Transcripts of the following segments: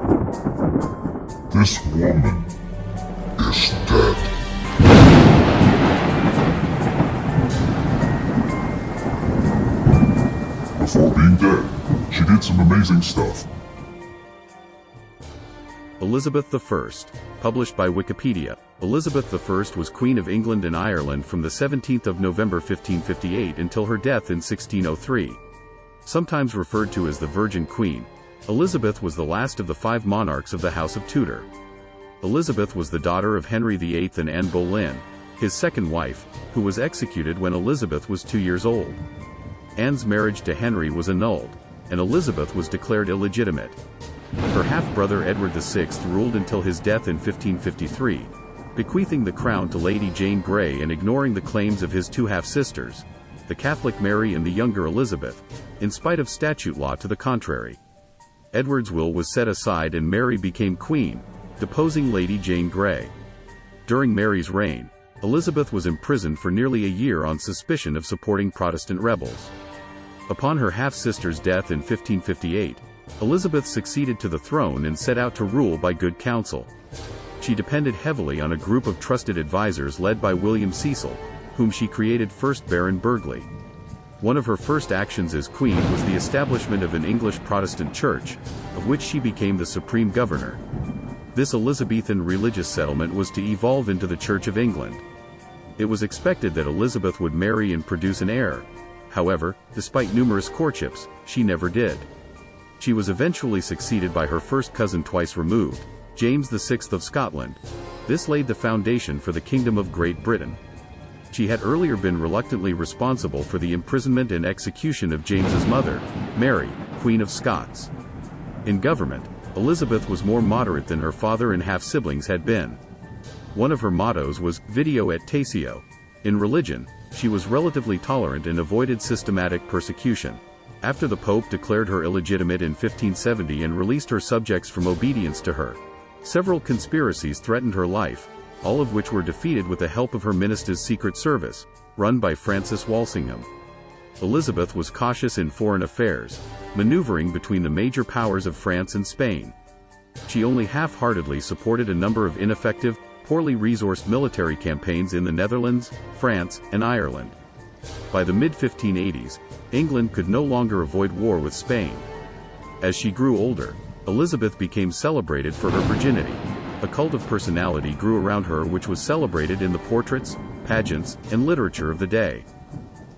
This woman is dead. Before being dead, she did some amazing stuff. Elizabeth I, published by Wikipedia. Elizabeth I was Queen of England and Ireland from the 17th of November 1558 until her death in 1603. Sometimes referred to as the Virgin Queen, Elizabeth was the last of the 5 monarchs of the House of Tudor. Elizabeth was the daughter of Henry VIII and Anne Boleyn, his second wife, who was executed when Elizabeth was 2 years old. Anne's marriage to Henry was annulled, and Elizabeth was declared illegitimate. Her half-brother Edward VI ruled until his death in 1553, bequeathing the crown to Lady Jane Grey and ignoring the claims of his 2 half-sisters, the Catholic Mary and the younger Elizabeth, in spite of statute law to the contrary. Edward's will was set aside and Mary became queen, deposing Lady Jane Grey. During Mary's reign, Elizabeth was imprisoned for nearly a year on suspicion of supporting Protestant rebels. Upon her half-sister's death in 1558, Elizabeth succeeded to the throne and set out to rule by good counsel. She depended heavily on a group of trusted advisors led by William Cecil, whom she created first Baron Burghley. One of her first actions as queen was the establishment of an English Protestant church, of which she became the supreme governor. This Elizabethan religious settlement was to evolve into the Church of England. It was expected that Elizabeth would marry and produce an heir. However, despite numerous courtships, she never did. She was eventually succeeded by her first cousin twice removed, James VI of Scotland. This laid the foundation for the Kingdom of Great Britain. She had earlier been reluctantly responsible for the imprisonment and execution of James's mother, Mary, Queen of Scots. In government, Elizabeth was more moderate than her father and half-siblings had been. One of her mottos was, "Video et Taceo." In religion, she was relatively tolerant and avoided systematic persecution. After the Pope declared her illegitimate in 1570 and released her subjects from obedience to her, several conspiracies threatened her life, all of which were defeated with the help of her minister's secret service, run by Francis Walsingham. Elizabeth was cautious in foreign affairs, maneuvering between the major powers of France and Spain. She only half-heartedly supported a number of ineffective, poorly resourced military campaigns in the Netherlands, France, and Ireland. By the mid-1580s, England could no longer avoid war with Spain. As she grew older, Elizabeth became celebrated for her virginity. A cult of personality grew around her which was celebrated in the portraits, pageants, and literature of the day.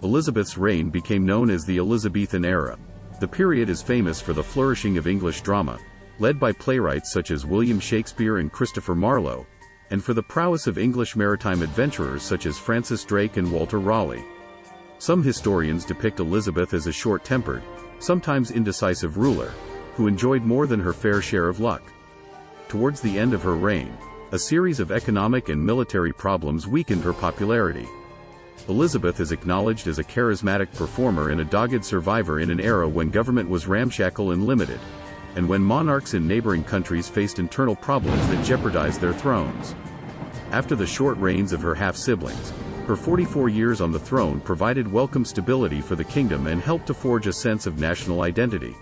Elizabeth's reign became known as the Elizabethan era. The period is famous for the flourishing of English drama, led by playwrights such as William Shakespeare and Christopher Marlowe, and for the prowess of English maritime adventurers such as Francis Drake and Walter Raleigh. Some historians depict Elizabeth as a short-tempered, sometimes indecisive ruler, who enjoyed more than her fair share of luck. Towards the end of her reign, a series of economic and military problems weakened her popularity. Elizabeth is acknowledged as a charismatic performer and a dogged survivor in an era when government was ramshackle and limited, and when monarchs in neighboring countries faced internal problems that jeopardized their thrones. After the short reigns of her half-siblings, her 44 years on the throne provided welcome stability for the kingdom and helped to forge a sense of national identity.